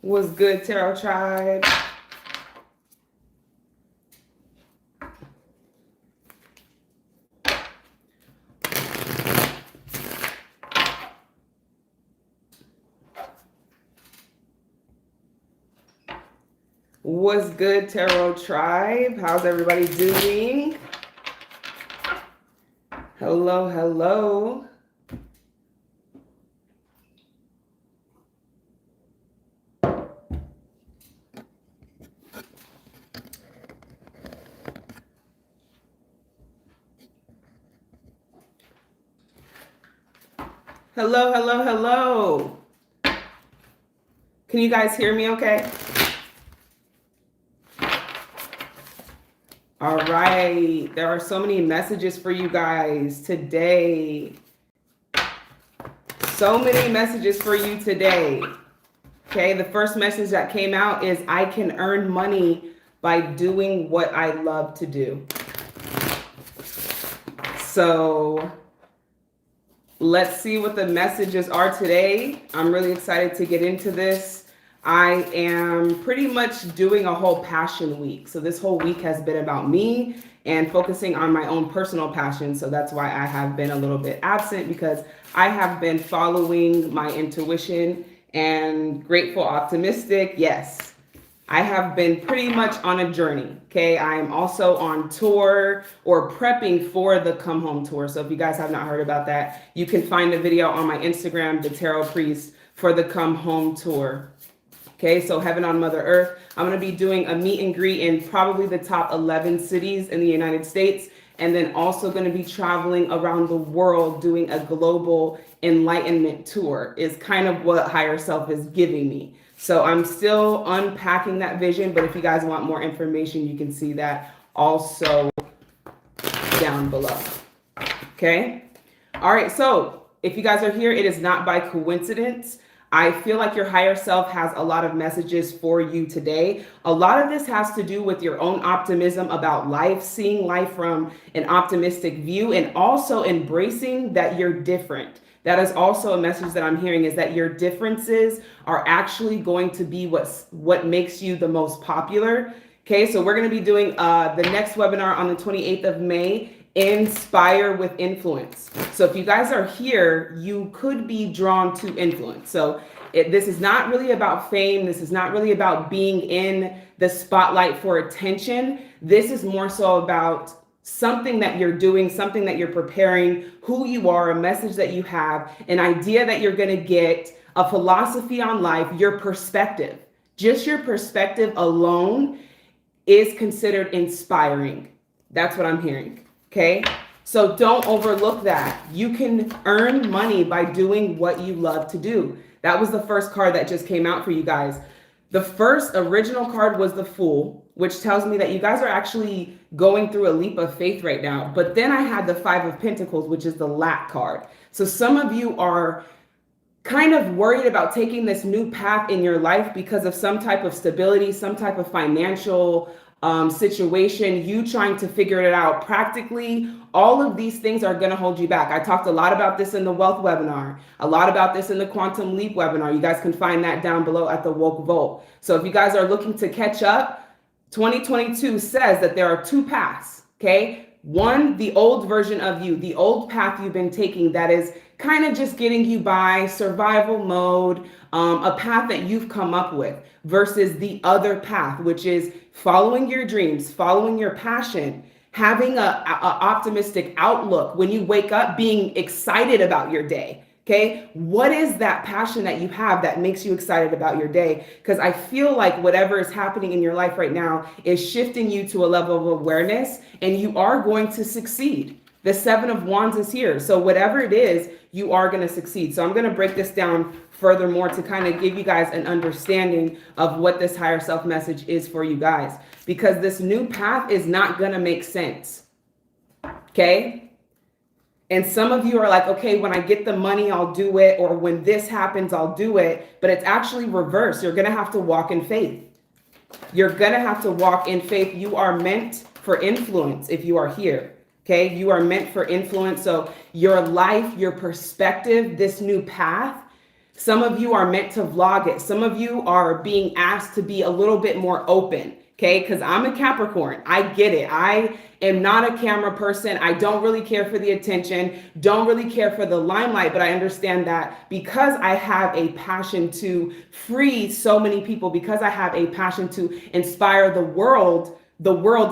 What's good, Tarot Tribe? What's good, Tarot Tribe? How's everybody doing? Hello, hello. Hello, hello, hello. Can you guys hear me okay? All right. There are so many messages for you guys today. So many messages for you today. Okay, the first message that came out is I can earn money by doing what I love to do. So let's see what the messages are today. I'm really excited to get into this. I am pretty much doing a whole passion week. So this whole week has been about me and focusing on my own personal passion. So that's why I have been a little bit absent, because I have been following my intuition and grateful, optimistic. Yes, I have been pretty much on a journey. Okay, I am also on tour or prepping for the Come Home tour. So if you guys have not heard about that, you can find a video on my Instagram, The Tarot Priest, for the Come Home tour. Okay, so Heaven on Mother Earth. I'm going to be doing a meet and greet in probably the top 11 cities in the United States. And then also going to be traveling around the world doing a global enlightenment tour is kind of what Higher Self is giving me. So I'm still unpacking that vision, but if you guys want more information, you can see that also down below. Okay. All right. So if you guys are here, it is not by coincidence. I feel like your higher self has a lot of messages for you today. A lot of this has to do with your own optimism about life, seeing life from an optimistic view, and also embracing that you're different. That is also a message that I'm hearing, is that your differences are actually going to be what makes you the most popular. Okay, so we're going to be doing the next webinar on the 28th of May, Inspire with Influence. So if you guys are here, you could be drawn to influence. So this is not really about fame. This is not really about being in the spotlight for attention. This is more so about something that you're doing, something that you're preparing, who you are, a message that you have, an idea that you're going to get, a philosophy on life, your perspective. Just your perspective alone is considered inspiring. That's what I'm hearing. Okay. So don't overlook that. You can earn money by doing what you love to do. That was the first card that just came out for you guys. The first original card was the Fool, which tells me that you guys are actually going through a leap of faith right now. But then I had the Five of Pentacles, which is the lack card. So some of you are kind of worried about taking this new path in your life because of some type of stability, some type of financial situation, you trying to figure it out practically. All of these things are going to hold you back. I talked a lot about this in the wealth webinar, a lot about this in the quantum leap webinar. You guys can find that down below at the Woke Vault. So if you guys are looking to catch up, 2022 says that there are two paths. Okay. One, the old version of you, the old path you've been taking that is kind of just getting you by, survival mode, a path that you've come up with, versus the other path, which is following your dreams, following your passion, having a optimistic outlook when you wake up, being excited about your day. Okay, what is that passion that you have that makes you excited about your day? Because I feel like whatever is happening in your life right now is shifting you to a level of awareness, and you are going to succeed. The Seven of Wands is here. So whatever it is, you are going to succeed. So I'm going to break this down furthermore to kind of give you guys an understanding of what this higher self message is for you guys, because this new path is not going to make sense. Okay. And some of you are like, okay, when I get the money, I'll do it. Or when this happens, I'll do it. But it's actually reverse. You're going to have to walk in faith. You're going to have to walk in faith. You are meant for influence if you are here. Okay. You are meant for influence. So your life, your perspective, this new path, Some of you are meant to vlog it. Some of you are being asked to be a little bit more open. Okay, because I'm a Capricorn. I get it. I am not a camera person. I don't really care for the attention, don't really care for the limelight, but I understand that because I have a passion to free so many people, because I have a passion to inspire the world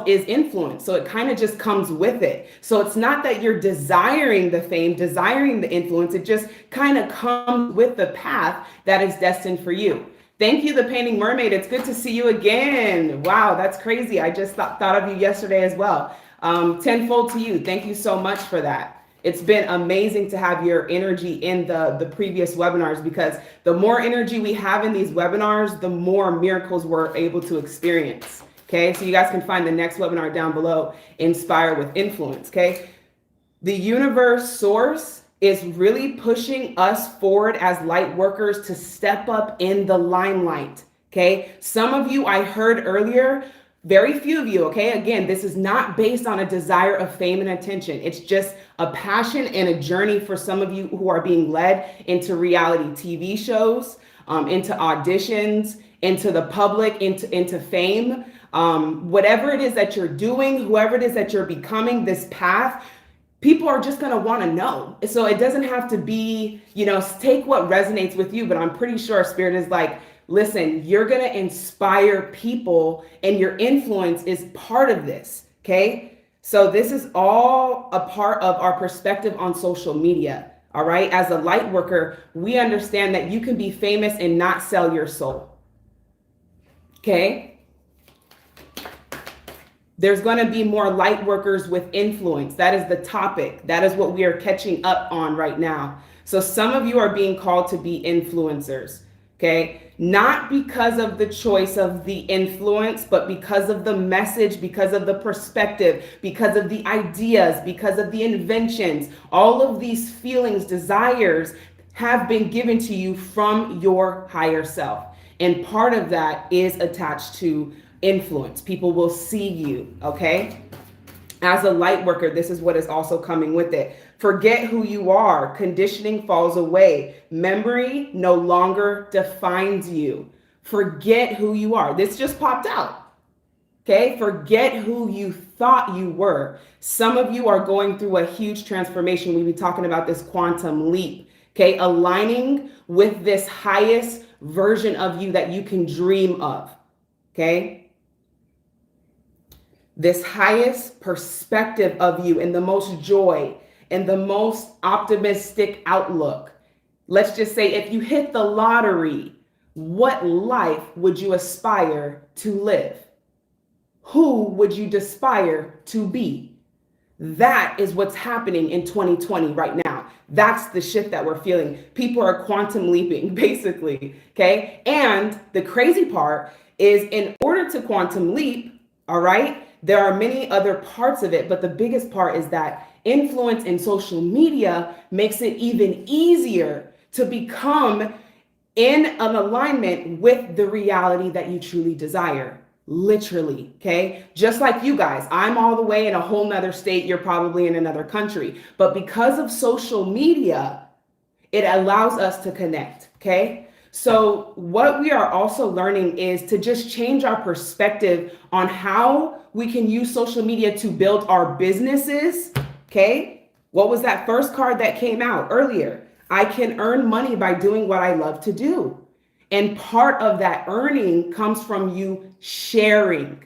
is influence. So it kind of just comes with it. So it's not that you're desiring the fame, desiring the influence. It just kind of comes with the path that is destined for you. Thank you, The Painting Mermaid. It's good to see you again. Wow, that's crazy. I just thought of you yesterday as well. Tenfold to you. Thank you so much for that. It's been amazing to have your energy in the previous webinars, because the more energy we have in these webinars, the more miracles we're able to experience. Okay, so you guys can find the next webinar down below, Inspire with Influence. Okay, the universe source is really pushing us forward as light workers to step up in the limelight. Okay, some of you I heard earlier, very few of you. Okay, again, this is not based on a desire of fame and attention. It's just a passion and a journey for some of you who are being led into reality TV shows, into auditions, into the public, into fame. Whatever it is that you're doing, whoever it is that you're becoming, this path, people are just going to want to know. So it doesn't have to be, take what resonates with you, but I'm pretty sure Spirit is like, listen, you're going to inspire people and your influence is part of this. Okay. So this is all a part of our perspective on social media. All right. As a light worker, we understand that you can be famous and not sell your soul. Okay. There's going to be more light workers with influence. That is the topic. That is what we are catching up on right now. So some of you are being called to be influencers, okay? Not because of the choice of the influence, but because of the message, because of the perspective, because of the ideas, because of the inventions. All of these feelings, desires have been given to you from your higher self. And part of that is attached to influence. People will see you, okay? As a light worker, this is what is also coming with it. Forget who you are. Conditioning falls away. Memory no longer defines you. Forget who you are. This just popped out, okay? Forget who you thought you were. Some of you are going through a huge transformation. We've been talking about this quantum leap, okay? Aligning with this highest version of you that you can dream of, okay? This highest perspective of you and the most joy and the most optimistic outlook. Let's just say if you hit the lottery, what life would you aspire to live? Who would you aspire to be? That is what's happening in 2020 right now. That's the shift that we're feeling. People are quantum leaping, basically, okay? And the crazy part is, in order to quantum leap, all right, there are many other parts of it, but the biggest part is that influence in social media makes it even easier to become in an alignment with the reality that you truly desire. Literally, okay? Just like you guys, I'm all the way in a whole nother state. You're probably in another country. But because of social media, it allows us to connect, okay? So what we are also learning is to just change our perspective on how we can use social media to build our businesses, okay? What was that first card that came out earlier? I can earn money by doing what I love to do. And part of that earning comes from you sharing,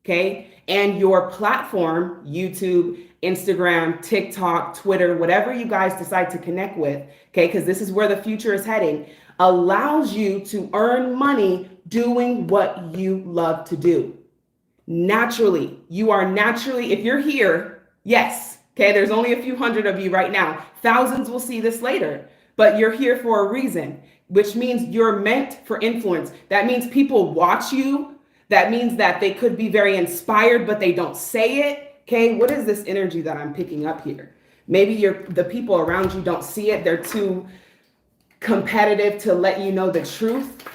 okay? And your platform, YouTube, Instagram, TikTok, Twitter, whatever you guys decide to connect with, okay? Because this is where the future is heading, allows you to earn money doing what you love to do. Naturally, you are naturally, if you're here, yes, okay, there's only a few hundred of you right now. Thousands will see this later, but you're here for a reason, which means you're meant for influence. That means people watch you. That means that they could be very inspired, but they don't say it. Okay, what is this energy that I'm picking up here? Maybe the people around you don't see it. They're too competitive to let you know the truth.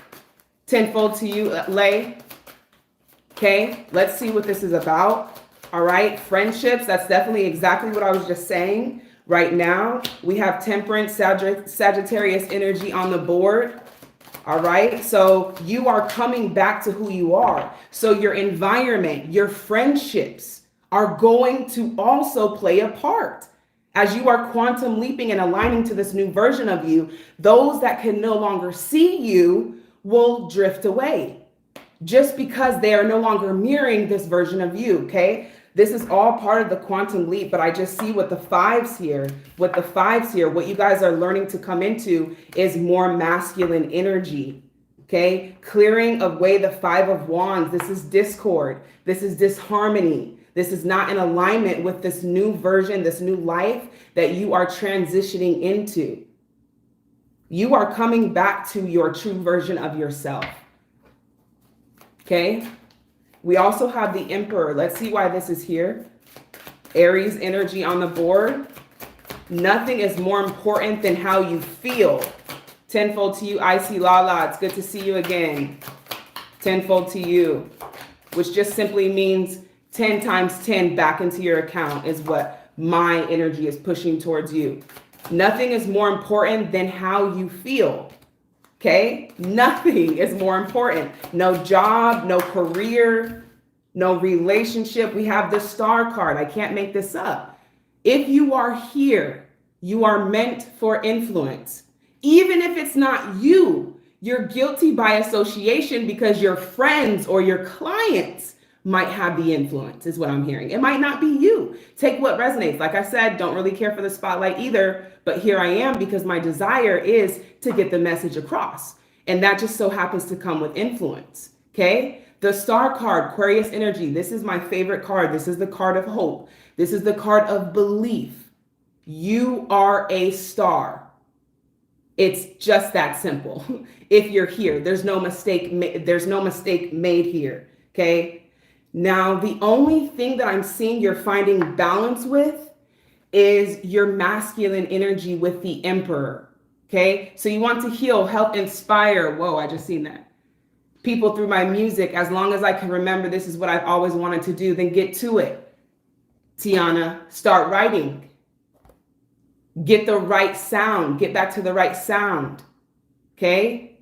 Tenfold to you, Lay. Okay, let's see what this is about. All right, friendships, that's definitely exactly what I was just saying. Right now, we have Temperance, Sagittarius energy on the board. All right. So you are coming back to who you are. So your environment, your friendships are going to also play a part. As you are quantum leaping and aligning to this new version of you, those that can no longer see you will drift away just because they are no longer mirroring this version of you. Okay. This is all part of the quantum leap, but I just see with the fives here, what you guys are learning to come into is more masculine energy, okay? Clearing away the 5 of Wands. This is discord. This is disharmony. This is not in alignment with this new version, this new life that you are transitioning into. You are coming back to your true version of yourself, okay? We also have the Emperor. Let's see why this is here. Aries energy on the board. Nothing is more important than how you feel. Tenfold to you, Icy Lala. It's good to see you again. Tenfold to you, which just simply means 10 times 10 back into your account is what my energy is pushing towards you. Nothing is more important than how you feel. Okay, nothing is more important. No job, no career, no relationship. We have the Star card. I can't make this up. If you are here, you are meant for influence. Even if it's not you, you're guilty by association because your friends or your clients might have the influence, is what I'm hearing. It might not be you. Take what resonates. Like I said, don't really care for the spotlight either, but here I am because my desire is to get the message across. And that just so happens to come with influence, okay? The Star card, Aquarius energy. This is my favorite card. This is the card of hope. This is the card of belief. You are a star. It's just that simple. If you're here, there's no mistake made here, okay? Now, the only thing that I'm seeing you're finding balance with is your masculine energy with the Emperor, okay? So you want to heal, help, inspire. Whoa, I just seen that. People through my music, as long as I can remember this is what I've always wanted to do, then get to it. Tiana, start writing. Get the right sound. Get back to the right sound, okay?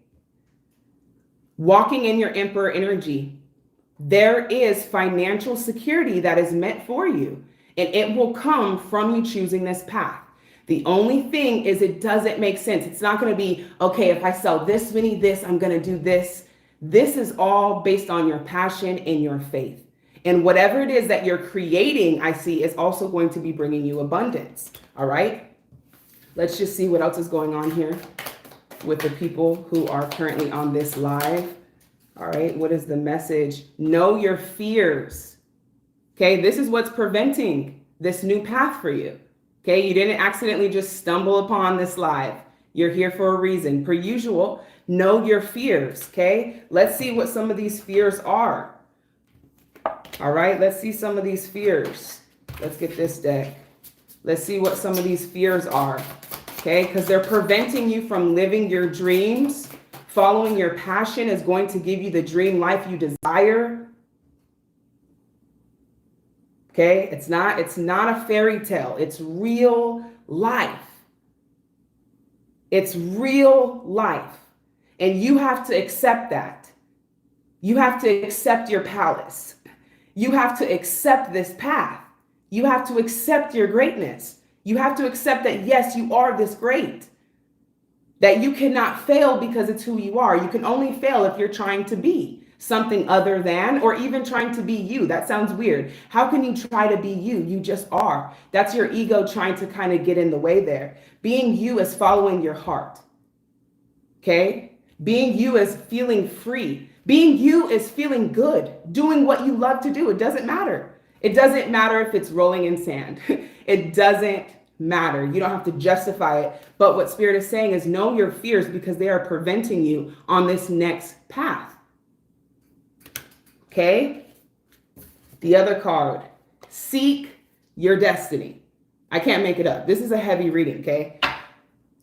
Walking in your Emperor energy. There is financial security that is meant for you, and it will come from you choosing this path. The only thing is it doesn't make sense. It's not going to be, okay, if I sell this many, I'm going to do this. This is all based on your passion and your faith. And whatever it is that you're creating, I see, is also going to be bringing you abundance. All right. Let's just see what else is going on here with the people who are currently on this live. All right, what is the message? Know your fears. Okay, this is what's preventing this new path for you. Okay, you didn't accidentally just stumble upon this live. You're here for a reason. Per usual, know your fears. Okay, let's see what some of these fears are. All right, let's see some of these fears. Let's get this deck. Let's see what some of these fears are. Okay, because they're preventing you from living your dreams. Following your passion is going to give you the dream life you desire. Okay, it's not a fairy tale. It's real life. It's real life. And you have to accept that. You have to accept your palace. You have to accept this path. You have to accept your greatness. You have to accept that, yes, you are this great. That you cannot fail because it's who you are. You can only fail if you're trying to be something other than, or even trying to be you. That sounds weird. How can you try to be you? You just are. That's your ego trying to kind of get in the way there. Being you is following your heart. Okay? Being you is feeling free. Being you is feeling good. Doing what you love to do. It doesn't matter. It doesn't matter if it's rolling in sand. It doesn't matter. You don't have to justify it. But what Spirit is saying is know your fears because they are preventing you on this next path. Okay? The other card, seek your destiny. I can't make it up. This is a heavy reading, okay?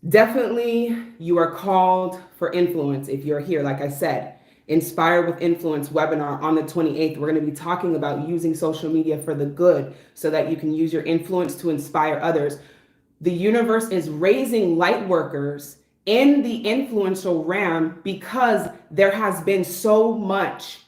Definitely you are called for influence if you're here. Like I said, Inspire with Influence webinar on the 28th. We're going to be talking about using social media for the good so that you can use your influence to inspire others. The universe is raising light workers in the influential realm because there has been so much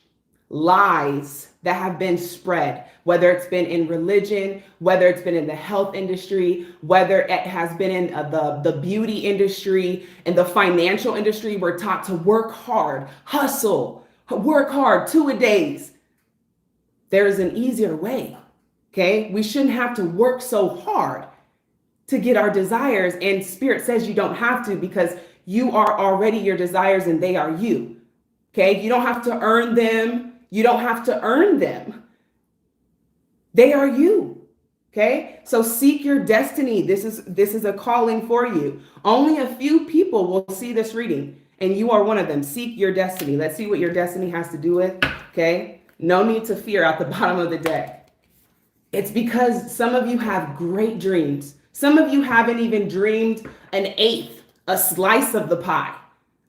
lies that have been spread, whether it's been in religion, whether it's been in the health industry, whether it has been in the beauty industry and the financial industry. We're taught to work hard, hustle, work hard, 2-a-days. There is an easier way, okay? We shouldn't have to work so hard to get our desires. And Spirit says you don't have to, because you are already your desires and they are you, okay? You don't have to earn them. You don't have to earn them. They are you, okay? So seek your destiny. This is a calling for you. Only a few people will see this reading, and you are one of them. Seek your destiny. Let's see what your destiny has to do with, okay? No need to fear at the bottom of the deck. It's because some of you have great dreams. Some of you haven't even dreamed an eighth, a slice of the pie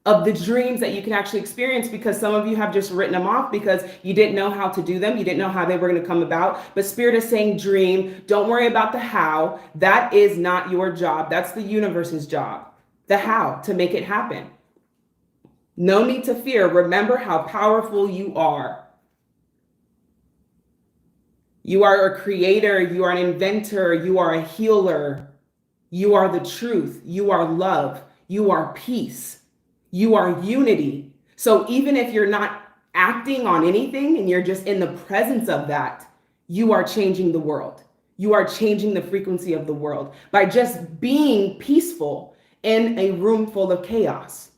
of the dreams that you can actually experience, because some of you have just written them off because you didn't know how to do them. You didn't know how they were going to come about. But Spirit is saying dream. Don't worry about the how. That is not your job. That's the universe's job. The how, to make it happen. No need to fear. Remember how powerful you are. You are a creator. You are an inventor. You are a healer. You are the truth. You are love. You are peace. You are unity. So even if you're not acting on anything and you're just in the presence of that, you are changing the world. You are changing the frequency of the world by just being peaceful in a room full of chaos.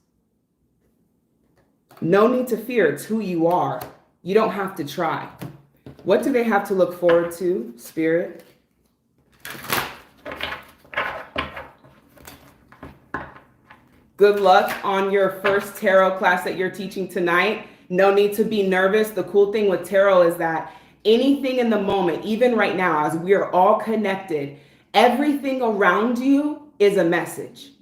No need to fear. It's who you are. You don't have to try. What do they have to look forward to, Spirit? Good luck on your first tarot class that you're teaching tonight. No need to be nervous. The cool thing with tarot is that anything in the moment, even right now, as we are all connected, everything around you is a message.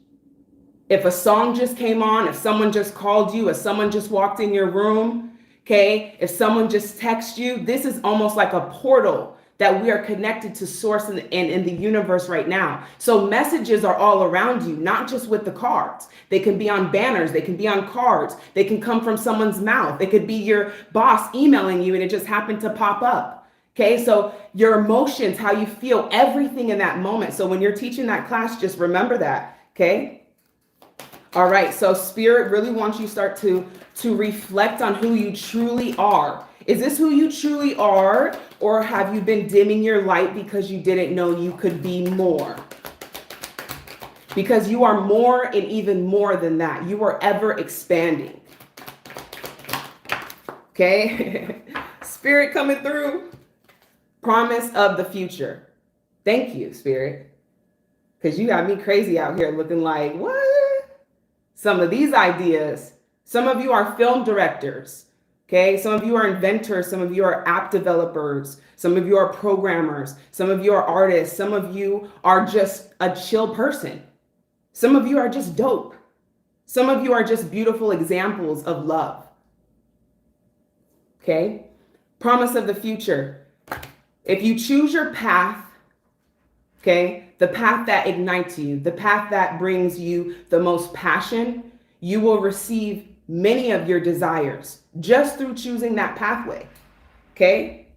If a song just came on, if someone just called you, if someone just walked in your room, okay, if someone just texted you, this is almost like a portal that we are connected to source in the universe right now. So messages are all around you, not just with the cards. They can be on banners. They can be on cards. They can come from someone's mouth. It could be your boss emailing you and it just happened to pop up. Okay, so your emotions, how you feel, everything in that moment. So when you're teaching that class, just remember that, okay? All right, so Spirit really wants you to start to reflect on who you truly are. Is this who you truly are, or have you been dimming your light because you didn't know you could be more? Because you are more and even more than that. You are ever expanding. Okay? Spirit coming through. Promise of the future. Thank you, Spirit. Because you got me crazy out here looking like, what? Some of these ideas. Some of you are film directors. Okay, some of you are inventors, some of you are app developers, some of you are programmers, some of you are artists, some of you are just a chill person. Some of you are just dope. Some of you are just beautiful examples of love. Okay, promise of the future. If you choose your path, okay, the path that ignites you, the path that brings you the most passion, you will receive many of your desires just through choosing that pathway. Okay?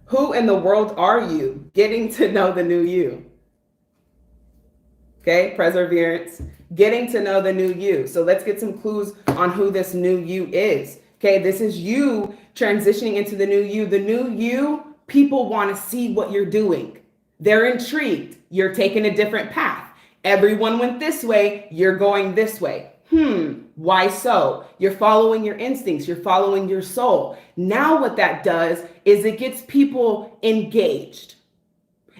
Who in the world are you? Getting to know the new you. Okay? Perseverance. Getting to know the new you. So let's get some clues on who this new you is. Okay? This is you transitioning into the new you. The new you, people want to see what you're doing. They're intrigued. You're taking a different path. Everyone went this way. You're going this way. Why so? You're following your instincts. You're following your soul. Now what that does is it gets people engaged.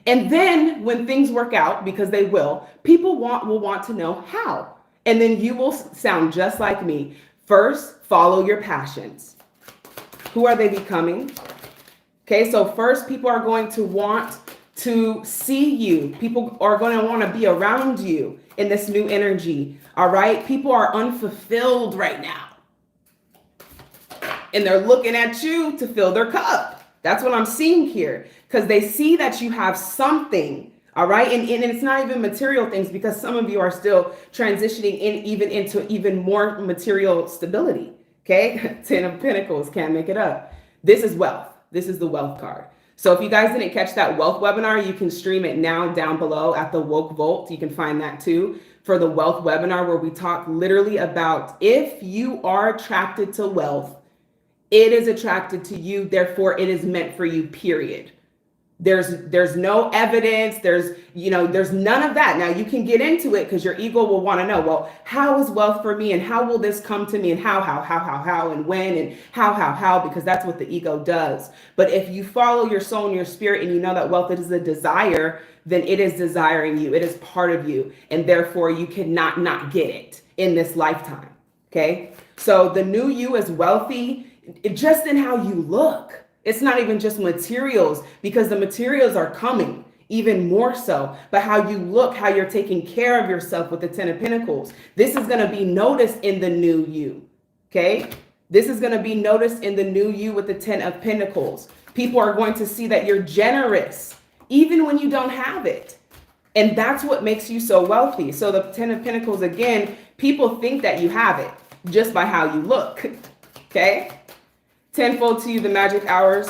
And then when things work out, because they will, people will want to know how. And then you will sound just like me. First, follow your passions. Who are they becoming? Okay, so first people are going to want to see you. People are going to want to be around you in this new energy. All right. People are unfulfilled right now. And they're looking at you to fill their cup. That's what I'm seeing here. Because they see that you have something, All right. And it's not even material things, because some of you are still transitioning into even more material stability. Okay. 10 of Pentacles, can't make it up. This is wealth. This is the wealth card. So if you guys didn't catch that wealth webinar, you can stream it now down below at the Woke Vault. You can find that too, for the wealth webinar, where we talk literally about if you are attracted to wealth, it is attracted to you. Therefore, it is meant for you, period. There's no evidence. There's none of that. Now you can get into it because your ego will want to know, well, how is wealth for me, and how will this come to me, and how, and when, and how, because that's what the ego does. But if you follow your soul and your spirit, and you know that wealth is a desire, then it is desiring you. It is part of you. And therefore you cannot not get it in this lifetime. Okay. So the new you is wealthy just in how you look. It's not even just materials, because the materials are coming even more so, but how you look, how you're taking care of yourself with the 10 of Pentacles. This is going to be noticed in the new you. Okay. This is going to be noticed in the new you with the 10 of Pentacles. People are going to see that you're generous, even when you don't have it. And that's what makes you so wealthy. So the 10 of Pentacles, again, people think that you have it just by how you look. Okay. Tenfold to you, the magic hours.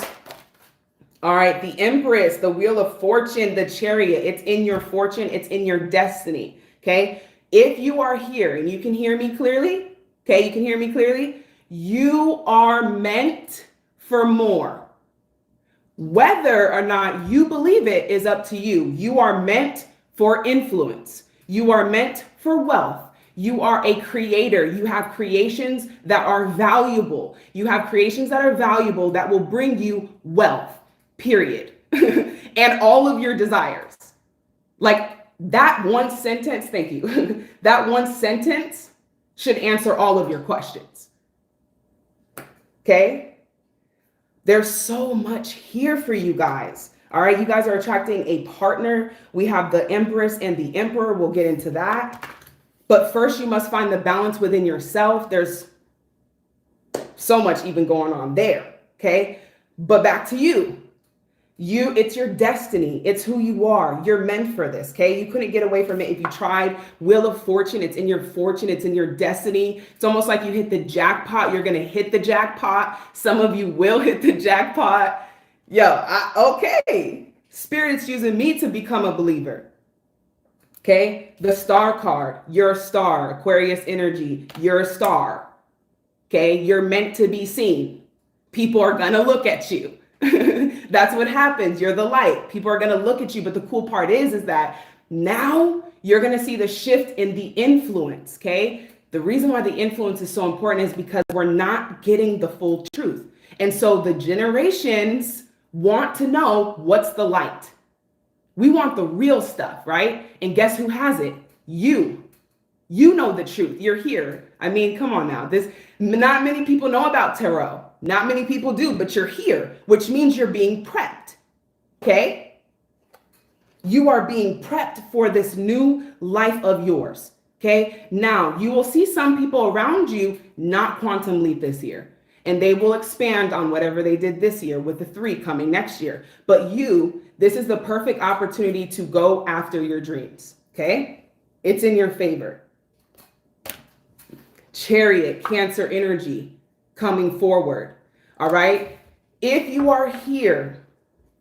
All right, the Empress, the Wheel of Fortune, the Chariot. It's in your fortune. It's in your destiny. Okay. If you are here and you can hear me clearly, okay, you can hear me clearly, you are meant for more. Whether or not you believe it is up to you. You are meant for influence. You are meant for wealth. You are a creator. You have creations that are valuable. You have creations that are valuable that will bring you wealth, period. And all of your desires. Like that one sentence, thank you. That one sentence should answer all of your questions. Okay? There's so much here for you guys. All right, you guys are attracting a partner. We have the Empress and the Emperor. We'll get into that. But first, you must find the balance within yourself. There's so much even going on there, okay? But back to you. It's your destiny. It's who you are. You're meant for this, okay? You couldn't get away from it if you tried. Wheel of Fortune, it's in your fortune. It's in your destiny. It's almost like you hit the jackpot. You're going to hit the jackpot. Some of you will hit the jackpot. Okay. Spirit's using me to become a believer. Okay, the Star card, you're a star. Aquarius energy, you're a star. Okay, you're meant to be seen. People are gonna look at you. That's what happens. You're the light. People are gonna look at you. But the cool part is that now you're gonna see the shift in the influence. Okay, the reason why the influence is so important is because we're not getting the full truth. And so the generations want to know what's the light. We want the real stuff, right? And guess who has it? You. You know the truth. You're here. I mean, come on now. Not many people know about tarot. Not many people do, but you're here, which means you're being prepped. Okay? You are being prepped for this new life of yours. Okay? Now, you will see some people around you not quantum leap this year. And they will expand on whatever they did this year with the 3 coming next year. But this is the perfect opportunity to go after your dreams. Okay? It's in your favor. Chariot, Cancer energy coming forward. All right? If you are here,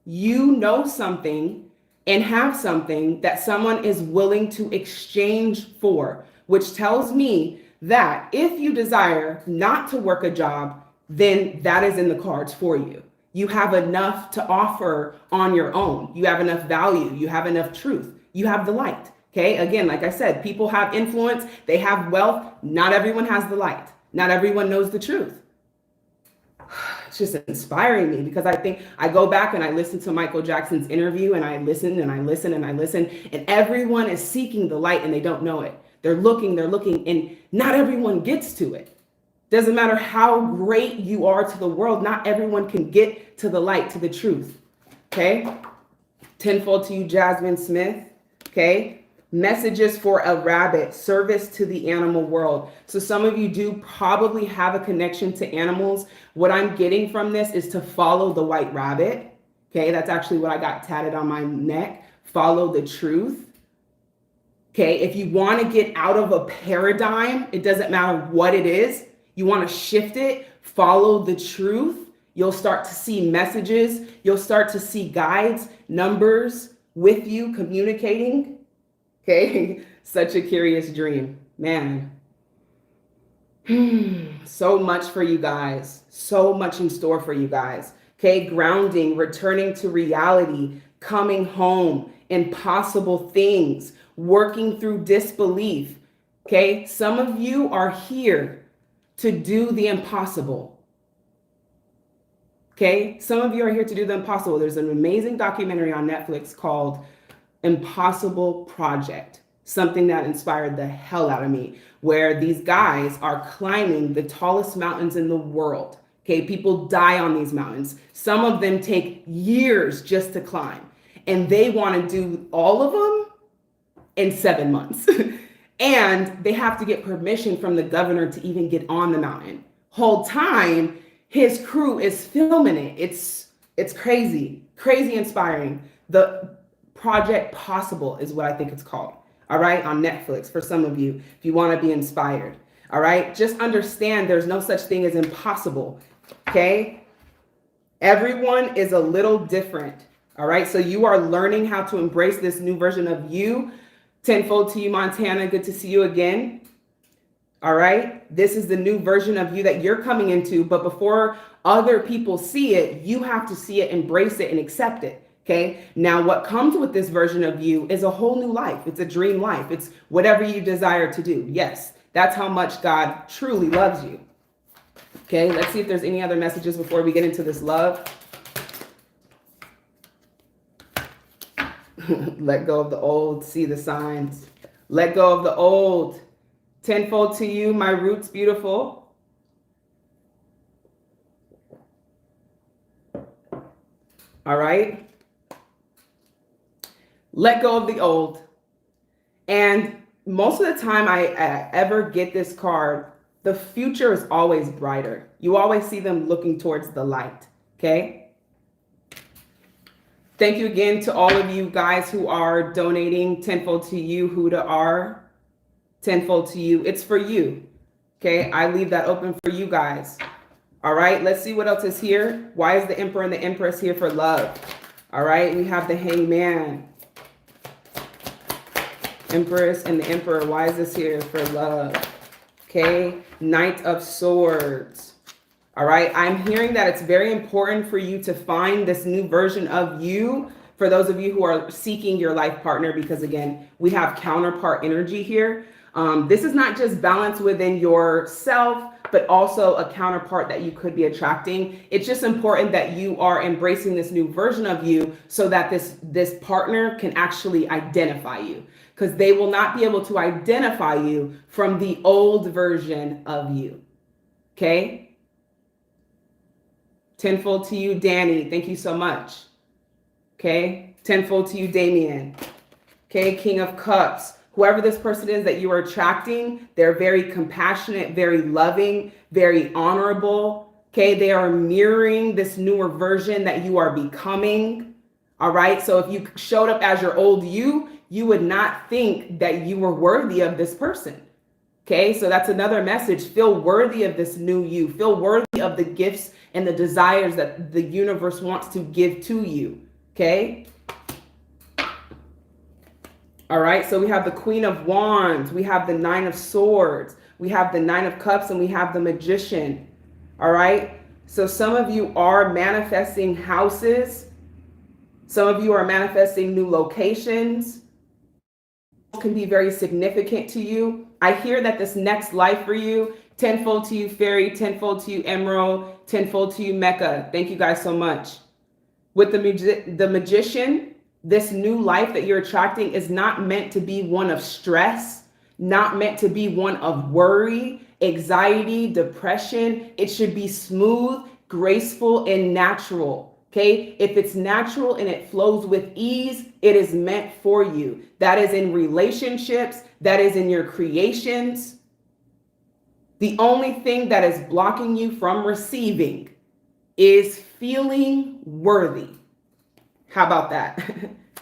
you know something and have something that someone is willing to exchange for, which tells me that if you desire not to work a job, then that is in the cards for you. You have enough to offer on your own. You have enough value. You have enough truth. You have the light. Okay. Again, like I said, people have influence. They have wealth. Not everyone has the light. Not everyone knows the truth. It's just inspiring me because I think I go back and I listen to Michael Jackson's interview and I listen and I listen and I listen, and everyone is seeking the light and they don't know it. They're looking, and not everyone gets to it. Doesn't matter how great you are to the world, not everyone can get to the light, to the truth. Okay. Tenfold to you, Jasmine Smith. Okay. Messages for a rabbit, service to the animal world. So some of you do probably have a connection to animals. What I'm getting from this is to follow the white rabbit. Okay. That's actually what I got tatted on my neck. follow the truth. Okay, if you want to get out of a paradigm, it doesn't matter what it is, you want to shift it, follow the truth. You'll start to see messages. You'll start to see guides, numbers with you communicating. Okay, such a curious dream, man. So much for you guys. So much in store for you guys. Okay, grounding, returning to reality, coming home, impossible things, working through disbelief. Okay, some of you are here to do the impossible. Okay, some of you are here to do the impossible. There's an amazing documentary on Netflix called Impossible Project, something that inspired the hell out of me, where these guys are climbing the tallest mountains in the world. Okay, people die on these mountains. Some of them take years just to climb, and they want to do all of them in 7 months. And they have to get permission from the governor to even get on the mountain. Whole time, his crew is filming it. It's crazy, crazy inspiring. The Project Possible is what I think it's called. All right, on Netflix for some of you, if you want to be inspired. All right, just understand there's no such thing as impossible. Okay, everyone is a little different. All right, so you are learning how to embrace this new version of you. Tenfold to you, Montana. Good to see you again. All right, this is the new version of you that you're coming into, but before other people see it, you have to see it, embrace it, and accept it. Okay, now what comes with this version of you is a whole new life. It's a dream life. It's whatever you desire to do. Yes, that's how much God truly loves you. Okay, let's see if there's any other messages before we get into this love. Let go of the old, see the signs. Let go of the old. Tenfold to you, my roots beautiful. All right. Let go of the old. And most of the time I ever get this card, the future is always brighter. You always see them looking towards the light. Okay. Thank you again to all of you guys who are donating. Tenfold to you, Huda R. Tenfold to you. It's for you. Okay, I leave that open for you guys. All right, let's see what else is here. Why is the Emperor and the Empress here for love? All right, we have the Hangman. Empress and the Emperor. Why is this here for love? Okay, Knight of Swords. All right, I'm hearing that it's very important for you to find this new version of you for those of you who are seeking your life partner, because again, we have counterpart energy here. This is not just balance within yourself, but also a counterpart that you could be attracting. It's just important that you are embracing this new version of you so that this partner can actually identify you, because they will not be able to identify you from the old version of you. Okay. Tenfold to you, Danny. Thank you so much. Okay. Tenfold to you, Damien. Okay. King of Cups. Whoever this person is that you are attracting, they're very compassionate, very loving, very honorable. Okay. They are mirroring this newer version that you are becoming. All right. So if you showed up as your old you would not think that you were worthy of this person. Okay, so that's another message. Feel worthy of this new you. Feel worthy of the gifts and the desires that the universe wants to give to you. Okay. All right, so we have the Queen of Wands. We have the Nine of Swords. We have the Nine of Cups, and we have the Magician. All right, so some of you are manifesting houses. Some of you are manifesting new locations. Can be very significant to you. I hear that this next life for you, tenfold to you, Fairy, tenfold to you, Emerald, tenfold to you, Mecca. Thank you guys so much. With the Magician, this new life that you're attracting is not meant to be one of stress, not meant to be one of worry, anxiety, depression. It should be smooth, graceful, and natural. Okay, if it's natural and it flows with ease, it is meant for you. That is in relationships, that is in your creations. The only thing that is blocking you from receiving is feeling worthy. How about that?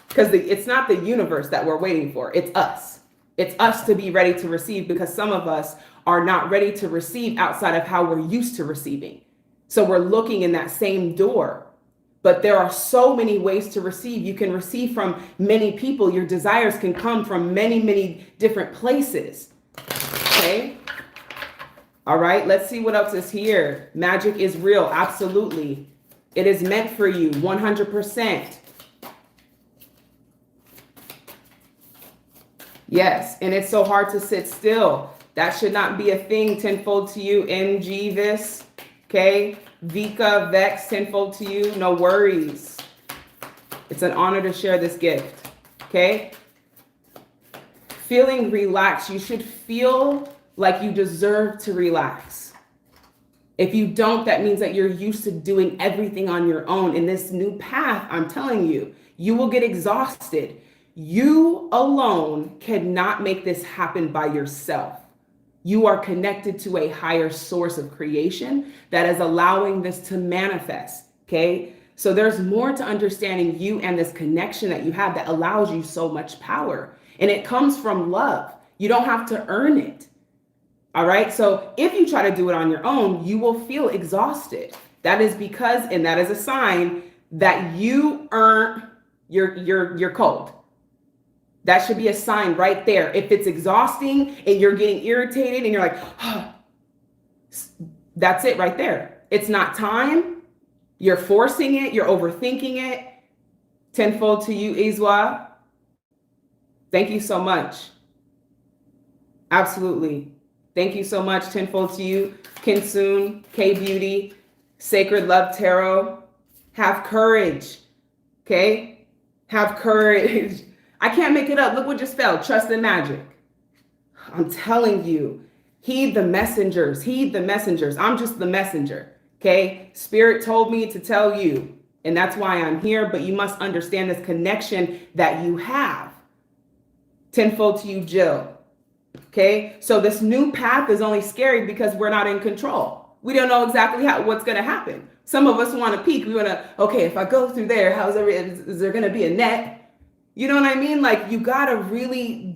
Because it's not the universe that we're waiting for. It's us. It's us to be ready to receive, because some of us are not ready to receive outside of how we're used to receiving. So we're looking in that same door. But there are so many ways to receive. You can receive from many people. Your desires can come from many, many different places. Okay? All right, let's see what else is here. Magic is real. Absolutely. It is meant for you. 100%. Yes, and it's so hard to sit still. That should not be a thing. Tenfold to you, NG this. Okay? Vika, Vex, tenfold to you. No worries. It's an honor to share this gift. Okay? Feeling relaxed. You should feel like you deserve to relax. If you don't, that means that you're used to doing everything on your own. In this new path, I'm telling you, you will get exhausted. You alone cannot make this happen by yourself. You are connected to a higher source of creation that is allowing this to manifest, okay? So there's more to understanding you and this connection that you have that allows you so much power. And it comes from love. You don't have to earn it, all right? So if you try to do it on your own, you will feel exhausted. That is because, and that is a sign that you you're cold. That should be a sign right there. If it's exhausting and you're getting irritated and you're like, oh, that's it right there. It's not time. You're forcing it. You're overthinking it. Tenfold to you, Izwa. Thank you so much. Absolutely. Thank you so much. Tenfold to you, Kinsoon, K-Beauty, Sacred Love Tarot. Have courage. Okay? Have courage. I can't make it up. Look what just fell. Trust in magic. I'm telling you, heed the messengers. Heed the messengers. I'm just the messenger. Okay? Spirit told me to tell you, and that's why I'm here. But you must understand this connection that you have. Tenfold to you, Jill. Okay? So this new path is only scary because we're not in control. We don't know exactly what's going to happen. Some of us want to peek. We want to, okay, if I go through there, is there going to be a net? You know what I mean? Like, you got to really,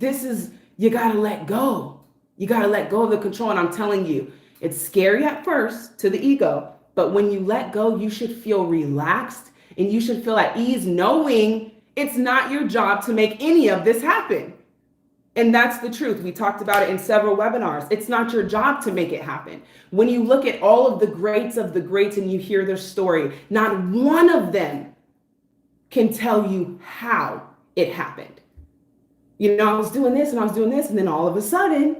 you got to let go. You got to let go of the control. And I'm telling you, it's scary at first to the ego, but when you let go, you should feel relaxed and you should feel at ease knowing it's not your job to make any of this happen. And that's the truth. We talked about it in several webinars. It's not your job to make it happen. When you look at all of the greats and you hear their story, not one of them can tell you how it happened. You know, I was doing this and I was doing this, and then all of a sudden,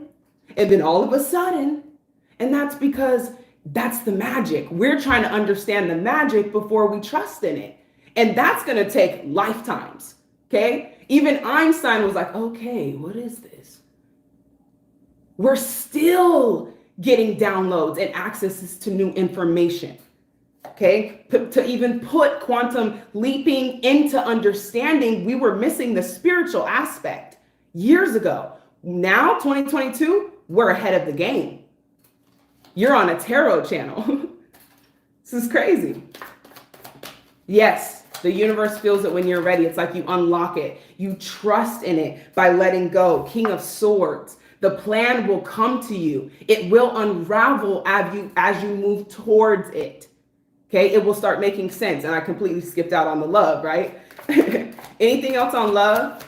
and that's because that's the magic. We're trying to understand the magic before we trust in it. And that's going to take lifetimes. Okay. Even Einstein was like, okay, what is this? We're still getting downloads and accesses to new information. Okay, to even put quantum leaping into understanding, we were missing the spiritual aspect years ago. Now, 2022, we're ahead of the game. You're on a tarot channel. This is crazy. Yes, the universe feels it when you're ready. It's like you unlock it. You trust in it by letting go. King of Swords. The plan will come to you. It will unravel as you move towards it. Okay, it will start making sense. And I completely skipped out on the love, right? Anything else on love?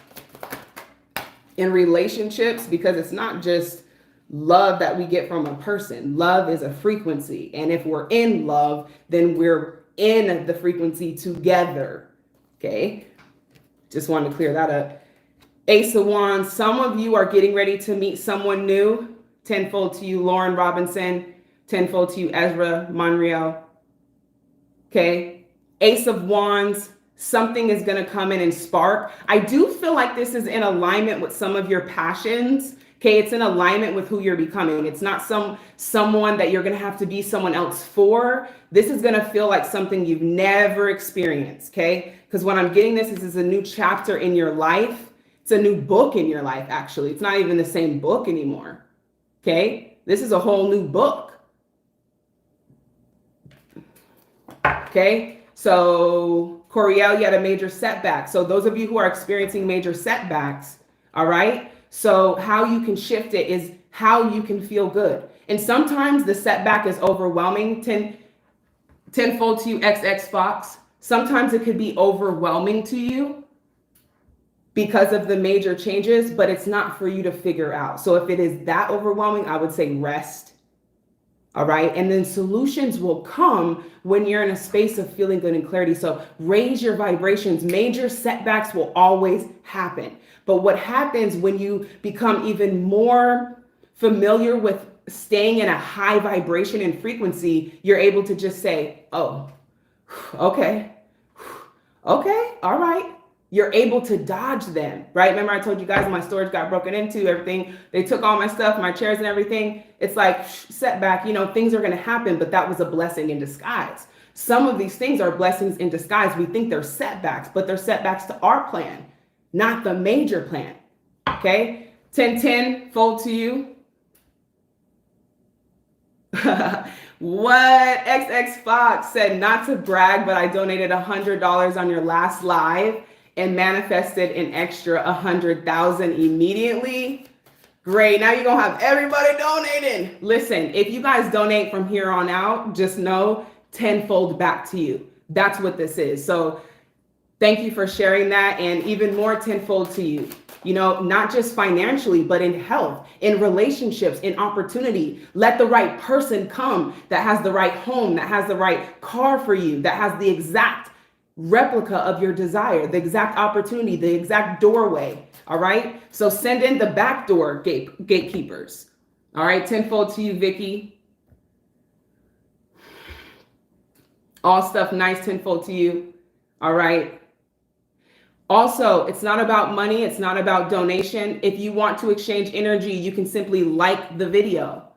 In relationships, because it's not just love that we get from a person. Love is a frequency. And if we're in love, then we're in the frequency together. Okay, just wanted to clear that up. Ace of Wands, some of you are getting ready to meet someone new. Tenfold to you, Lauren Robinson. Tenfold to you, Ezra Monreal. Okay, Ace of Wands, something is going to come in and spark. I do feel like this is in alignment with some of your passions. Okay, it's in alignment with who you're becoming. It's not someone that you're going to have to be someone else for. This is going to feel like something you've never experienced. Okay, because when I'm getting this is a new chapter in your life. It's a new book in your life, actually. It's not even the same book anymore. Okay, this is a whole new book. Okay, so Coriel, you had a major setback. So those of you who are experiencing major setbacks, all right, so how you can shift it is how you can feel good. And sometimes the setback is overwhelming. Tenfold to you, XX Fox. Sometimes it could be overwhelming to you because of the major changes, but it's not for you to figure out. So if it is that overwhelming, I would say rest. All right. And then solutions will come when you're in a space of feeling good and clarity. So raise your vibrations. Major setbacks will always happen. But what happens when you become even more familiar with staying in a high vibration and frequency, you're able to just say, oh, okay, all right. You're able to dodge them, right? Remember I told you guys my storage got broken into, everything. They took all my stuff, my chairs and everything. It's like setback, you know, things are going to happen, but that was a blessing in disguise. Some of these things are blessings in disguise. We think they're setbacks, but they're setbacks to our plan, not the major plan. Okay. 1010 fold to you. What? XX Fox said, not to brag, but I donated $100 on your last live and manifested an extra 100,000 immediately. Great. Now you're going to have everybody donating. Listen, if you guys donate from here on out, just know tenfold back to you. That's what this is. So thank you for sharing that, and even more tenfold to you. You know, not just financially, but in health, in relationships, in opportunity. Let the right person come that has the right home, that has the right car for you, that has the exact replica of your desire, the exact opportunity, the exact doorway. All right. So send in the backdoor gatekeepers. All right. Tenfold to you, Vicky. All stuff nice. Tenfold to you. All right. Also, it's not about money. It's not about donation. If you want to exchange energy, you can simply like the video.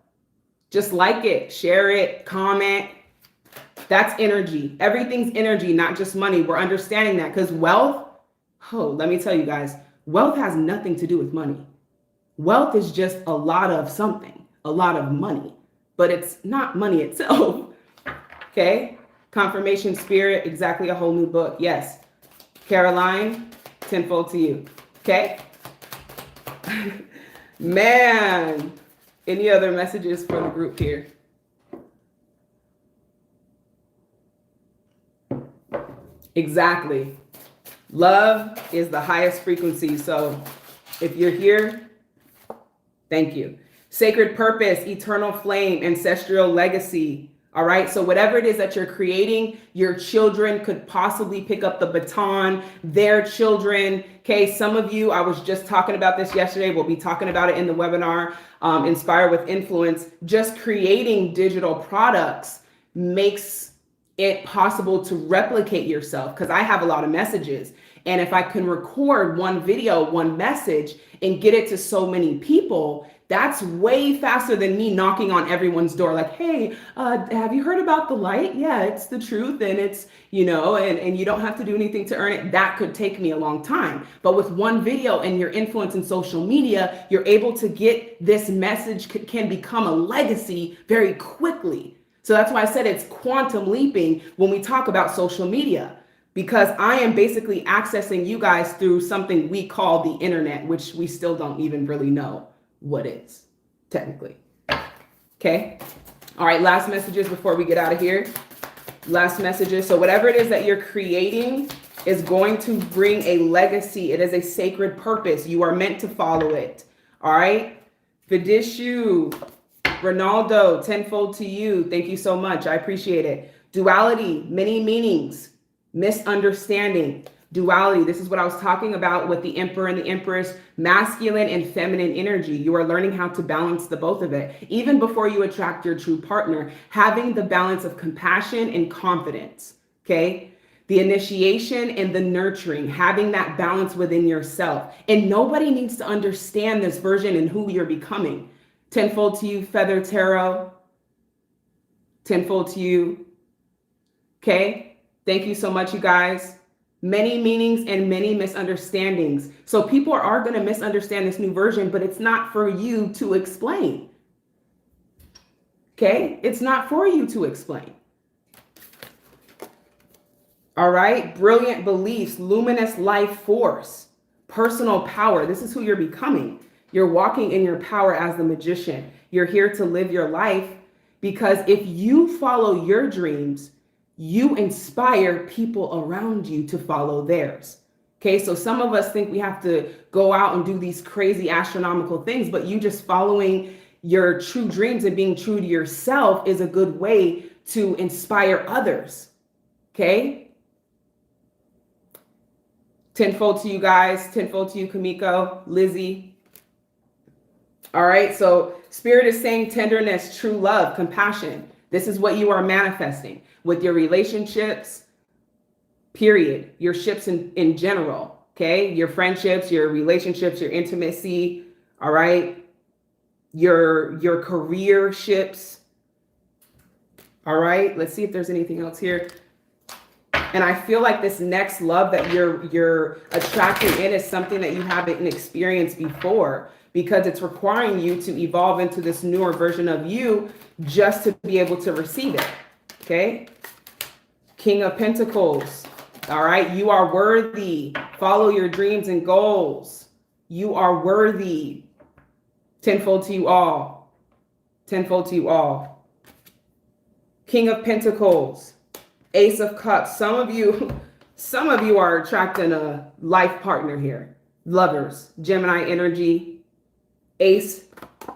Just like it, share it, comment. That's energy. Everything's energy, not just money. We're understanding that because wealth, let me tell you guys, wealth has nothing to do with money. Wealth is just a lot of something, a lot of money, but it's not money itself. Okay. Confirmation Spirit, exactly a whole new book. Yes. Caroline, tenfold to you. Okay. Man, any other messages for the group here? Exactly. Love is the highest frequency. So if you're here, thank you. Sacred purpose, eternal flame, ancestral legacy. All right. So whatever it is that you're creating, your children could possibly pick up the baton, their children. Okay. Some of you, I was just talking about this yesterday. We'll be talking about it in the webinar, Inspire with Influence. Just creating digital products makes it possible to replicate yourself, because I have a lot of messages. And if I can record one video, one message, and get it to so many people, that's way faster than me knocking on everyone's door like, hey, have you heard about the light? Yeah, it's the truth. And it's, you know, and you don't have to do anything to earn it. That could take me a long time. But with one video and your influence in social media, you're able to get this message can become a legacy very quickly. So that's why I said it's quantum leaping when we talk about social media, because I am basically accessing you guys through something we call the internet, which we still don't even really know what is technically. Okay. All right. Last messages before we get out of here. Last messages. So whatever it is that you're creating is going to bring a legacy. It is a sacred purpose. You are meant to follow it. All right. Vidishu, Ronaldo, tenfold to you. Thank you so much. I appreciate it. Duality, many meanings, misunderstanding. Duality. This is what I was talking about with the Emperor and the Empress, masculine and feminine energy. You are learning how to balance the both of it. Even before you attract your true partner, having the balance of compassion and confidence. Okay. The initiation and the nurturing, having that balance within yourself. And nobody needs to understand this version and who you're becoming. Tenfold to you, Feather Tarot. Tenfold to you. Okay. Thank you so much, you guys. Many meanings and many misunderstandings. So people are going to misunderstand this new version, but it's not for you to explain. Okay. It's not for you to explain. All right. Brilliant beliefs, luminous life force, personal power. This is who you're becoming. You're walking in your power as the magician. You're here to live your life because if you follow your dreams, you inspire people around you to follow theirs. Okay, so some of us think we have to go out and do these crazy astronomical things, but you just following your true dreams and being true to yourself is a good way to inspire others. Okay? Tenfold to you guys, tenfold to you, Kamiko, Lizzie. All right, so Spirit is saying tenderness, true love, compassion. This is what you are manifesting with your relationships, period. Your ships in general, okay? Your friendships, your relationships, your intimacy, all right? Your career ships, all right? Let's see if there's anything else here. And I feel like this next love that you're attracting in is something that you haven't experienced before, because it's requiring you to evolve into this newer version of you just to be able to receive it, okay? King of Pentacles, all right? You are worthy. Follow your dreams and goals. You are worthy. Tenfold to you all. Tenfold to you all. King of Pentacles, Ace of Cups. Some of you are attracting a life partner here. Lovers, Gemini energy. Ace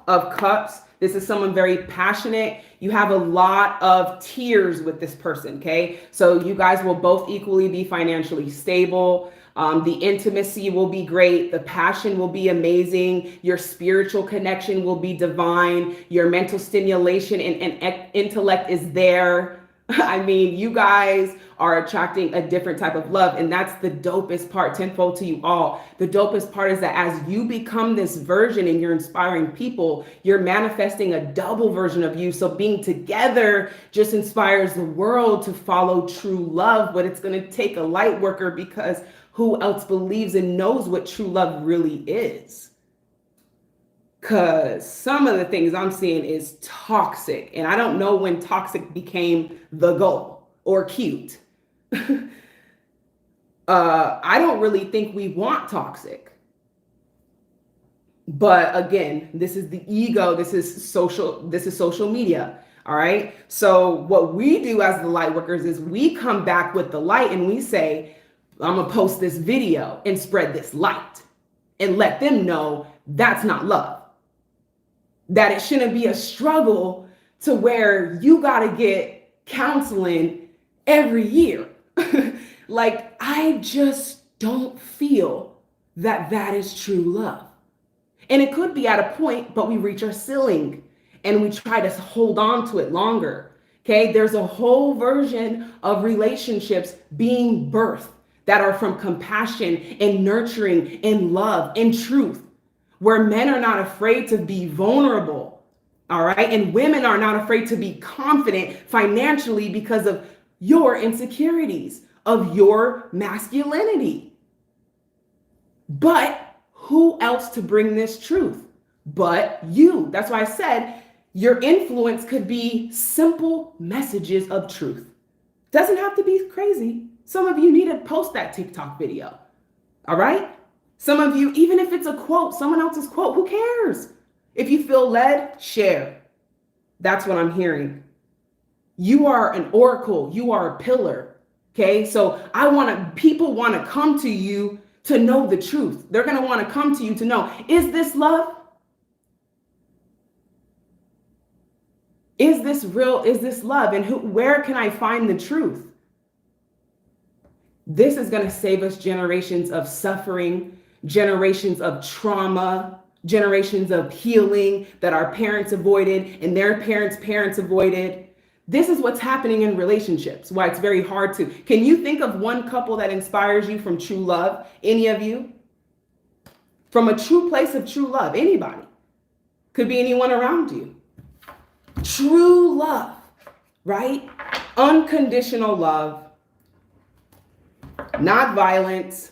of Cups. This is someone very passionate. You have a lot of tears with this person, okay? So you guys will both equally be financially stable. The intimacy will be great. The passion will be amazing. Your spiritual connection will be divine. Your mental stimulation and intellect is there. I mean, you guys are attracting a different type of love, and that's the dopest part. Tenfold to you all. The dopest part is that as you become this version and you're inspiring people, you're manifesting a double version of you. So being together just inspires the world to follow true love, but it's going to take a light worker, because who else believes and knows what true love really is? Because some of the things I'm seeing is toxic. And I don't know when toxic became the goal or cute. I don't really think we want toxic. But again, this is the ego. This is social media. All right. So what we do as the light workers is we come back with the light and we say, I'm going to post this video and spread this light and let them know that's not love. That it shouldn't be a struggle to where you got to get counseling every year. Like, I just don't feel that that is true love. And it could be at a point, but we reach our ceiling and we try to hold on to it longer. Okay, there's a whole version of relationships being birthed that are from compassion and nurturing and love and truth, where men are not afraid to be vulnerable, all right? And women are not afraid to be confident financially because of your insecurities, of your masculinity. But who else to bring this truth but you? That's why I said your influence could be simple messages of truth. Doesn't have to be crazy. Some of you need to post that TikTok video, all right? Some of you, even if it's a quote, someone else's quote, who cares? If you feel led, share. That's what I'm hearing. You are an oracle. You are a pillar. Okay. So people want to come to you to know the truth. They're going to want to come to you to know, is this love? Is this real? Is this love? And where can I find the truth? This is going to save us generations of suffering, generations of trauma, generations of healing that our parents avoided and their parents avoided. This is what's happening in relationships, why it's very hard to. Can you think of one couple that inspires you from true love? Any of you? From a true place of true love, anybody. Could be anyone around you. True love, right? Unconditional love. Not violence.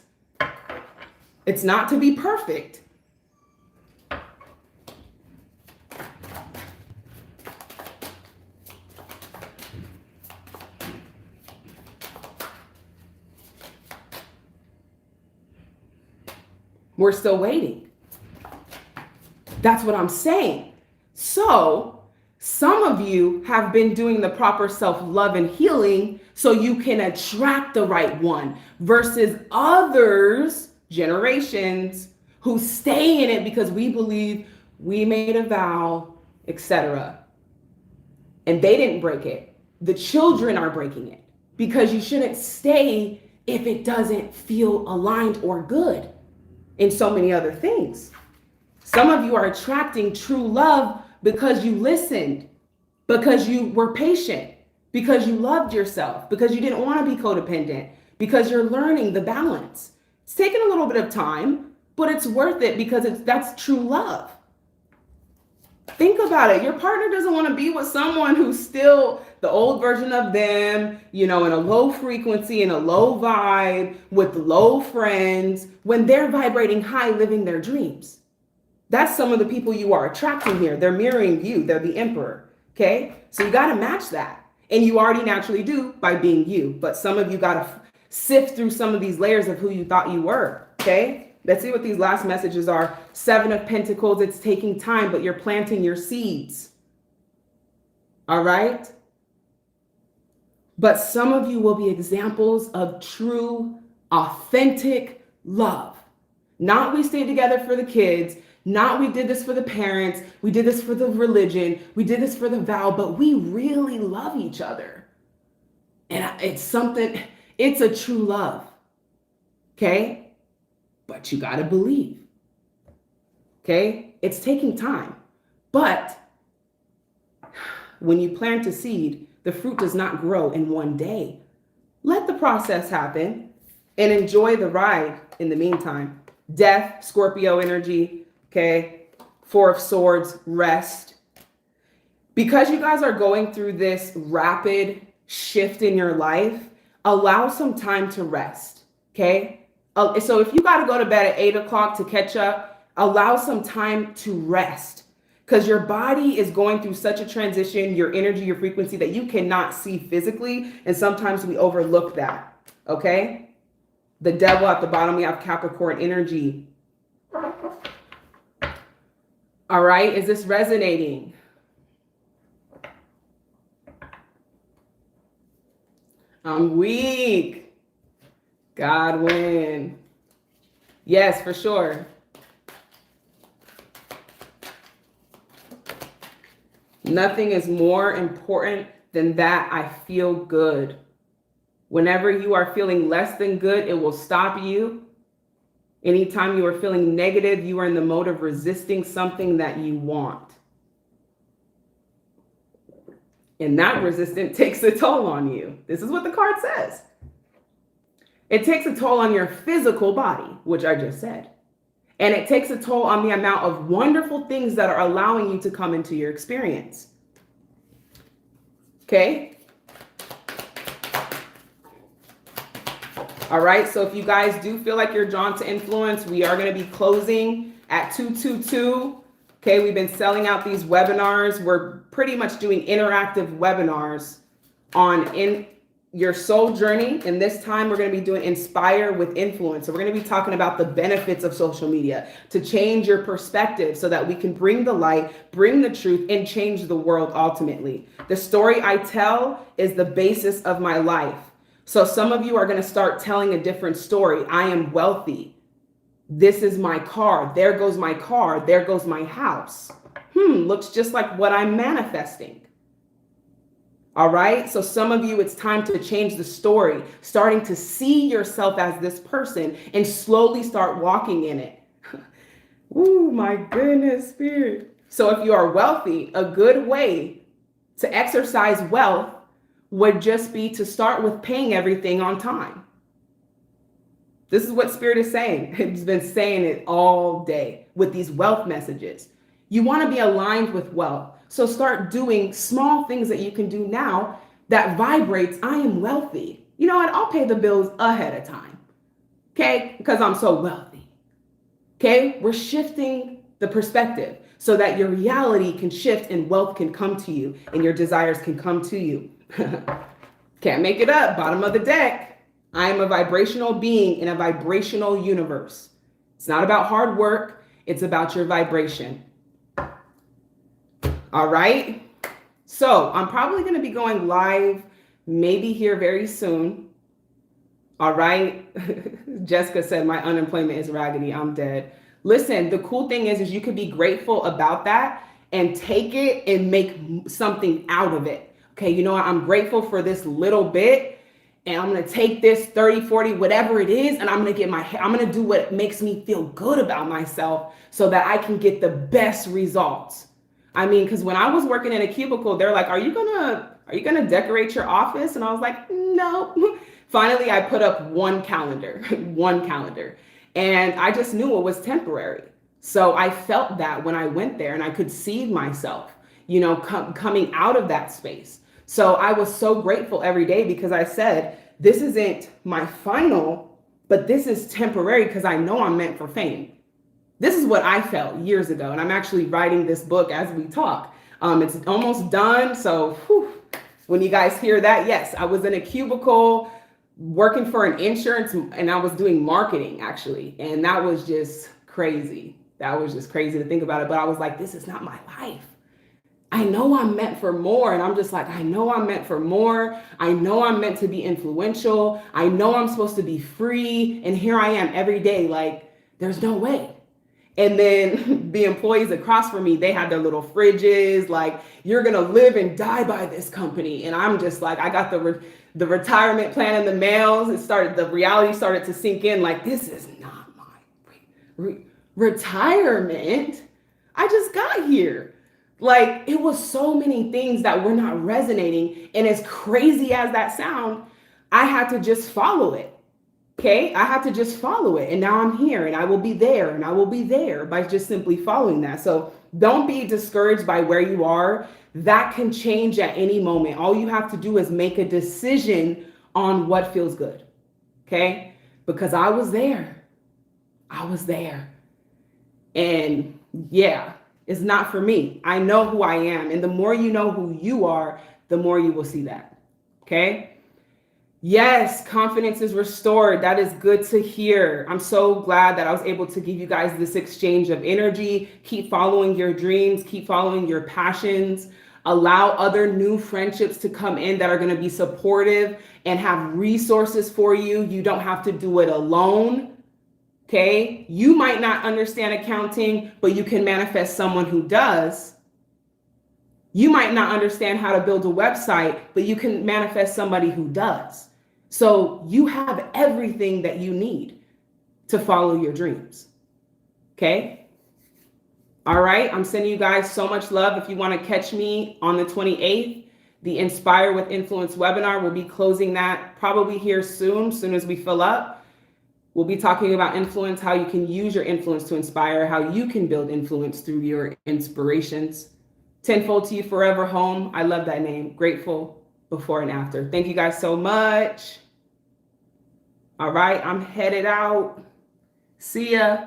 It's not to be perfect. We're still waiting. That's what I'm saying. So some of you have been doing the proper self-love and healing so you can attract the right one, versus others, generations, who stay in it because we believe we made a vow, etc. And they didn't break it. The children are breaking it because you shouldn't stay if it doesn't feel aligned or good in so many other things. Some of you are attracting true love because you listened, because you were patient, because you loved yourself, because you didn't want to be codependent, because you're learning the balance. It's taken a little bit of time, but it's worth it because that's true love. Think about it. Your partner doesn't want to be with someone who's still the old version of them, in a low frequency, in a low vibe, with low friends, when they're vibrating high, living their dreams. That's some of the people you are attracting here. They're mirroring you. They're the emperor. Okay? So you got to match that. And you already naturally do by being you. But some of you got to sift through some of these layers of who you thought you were. Okay? Let's see what these last messages are. 7 of Pentacles. It's taking time, but you're planting your seeds. All right? But some of you will be examples of true, authentic love. Not we stayed together for the kids. Not we did this for the parents, we did this for the religion, we did this for the vow, but we really love each other. And it's a true love. Okay? But you got to believe. Okay? It's taking time. But when you plant a seed, the fruit does not grow in one day. Let the process happen and enjoy the ride in the meantime. Death, Scorpio energy. Okay, 4 of Swords, rest. Because you guys are going through this rapid shift in your life, allow some time to rest. Okay, so if you got to go to bed at 8 o'clock to catch up, allow some time to rest, because your body is going through such a transition, your energy, your frequency, that you cannot see physically. And sometimes we overlook that. Okay, the Devil at the bottom, we have Capricorn energy. All right, is this resonating? I'm weak. God win. Yes, for sure. Nothing is more important than that I feel good. Whenever you are feeling less than good, it will stop you. Anytime you are feeling negative, you are in the mode of resisting something that you want. And that resistance takes a toll on you. This is what the card says. It takes a toll on your physical body, which I just said. And it takes a toll on the amount of wonderful things that are allowing you to come into your experience. Okay? All right, so if you guys do feel like you're drawn to influence, we are going to be closing at 222. Okay, we've been selling out these webinars. We're pretty much doing interactive webinars on in your soul journey. And this time we're going to be doing Inspire with Influence. So we're going to be talking about the benefits of social media to change your perspective so that we can bring the light, bring the truth, and change the world ultimately. The story I tell is the basis of my life. So some of you are going to start telling a different story. I am wealthy. This is my car. There goes my car. There goes my house. Looks just like what I'm manifesting. All right. So some of you, it's time to change the story, starting to see yourself as this person and slowly start walking in it. Ooh, my goodness, Spirit. So if you are wealthy, a good way to exercise wealth would just be to start with paying everything on time. This is what Spirit is saying. It's been saying it all day with these wealth messages. You want to be aligned with wealth. So start doing small things that you can do now that vibrates, I am wealthy. You know what? I'll pay the bills ahead of time. Okay? Because I'm so wealthy. Okay? We're shifting the perspective so that your reality can shift and wealth can come to you and your desires can come to you. Can't make it up. Bottom of the deck. I am a vibrational being in a vibrational universe. It's not about hard work. It's about your vibration. All right. So I'm probably going to be going live maybe here very soon. All right. Jessica said my unemployment is raggedy. I'm dead. Listen, the cool thing is you could be grateful about that and take it and make something out of it. Okay. You know what? I'm grateful for this little bit, and I'm going to take this 30, 40, whatever it is. And I'm going to do what makes me feel good about myself so that I can get the best results. I mean, because when I was working in a cubicle, they're like, are you gonna decorate your office? And I was like, no. Finally, I put up one calendar, one calendar. And I just knew it was temporary. So I felt that when I went there, and I could see myself, coming out of that space. So I was so grateful every day, because I said, this isn't my final, but this is temporary, because I know I'm meant for fame. This is what I felt years ago. And I'm actually writing this book as we talk. It's almost done. So when you guys hear that, yes, I was in a cubicle working for an insurance, and I was doing marketing actually. And that was just crazy. That was just crazy to think about it. But I was like, this is not my life. I know I'm meant for more. And I'm just like, I know I'm meant for more. I know I'm meant to be influential. I know I'm supposed to be free. And here I am every day. Like, there's no way. And then the employees across from me, they had their little fridges, like, you're going to live and die by this company. And I'm just like, I got the retirement plan in the mail. The reality started to sink in, like, this is not my retirement. I just got here. Like, it was so many things that were not resonating. And as crazy as that sound, I had to just follow it. Okay, I had to just follow it. And now I'm here, and I will be there, and I will be there by just simply following that. So don't be discouraged by where you are. That can change at any moment. All you have to do is make a decision on what feels good. Okay, because I was there. I was there. And yeah, it's not for me. I know who I am. And the more you know who you are, the more you will see that. Okay. Yes, confidence is restored. That is good to hear. I'm so glad that I was able to give you guys this exchange of energy. Keep following your dreams, keep following your passions. Allow other new friendships to come in that are going to be supportive and have resources for you. You don't have to do it alone. Okay? You might not understand accounting, but you can manifest someone who does. You might not understand how to build a website, but you can manifest somebody who does. So you have everything that you need to follow your dreams. Okay? All right. I'm sending you guys so much love. If you want to catch me on the 28th, the Inspire with Influence webinar, we'll be closing that probably here soon as we fill up. We'll be talking about influence, how you can use your influence to inspire, how you can build influence through your inspirations. Tenfold to you forever home. I love that name. Grateful before and after. Thank you guys so much. All right, I'm headed out. See ya.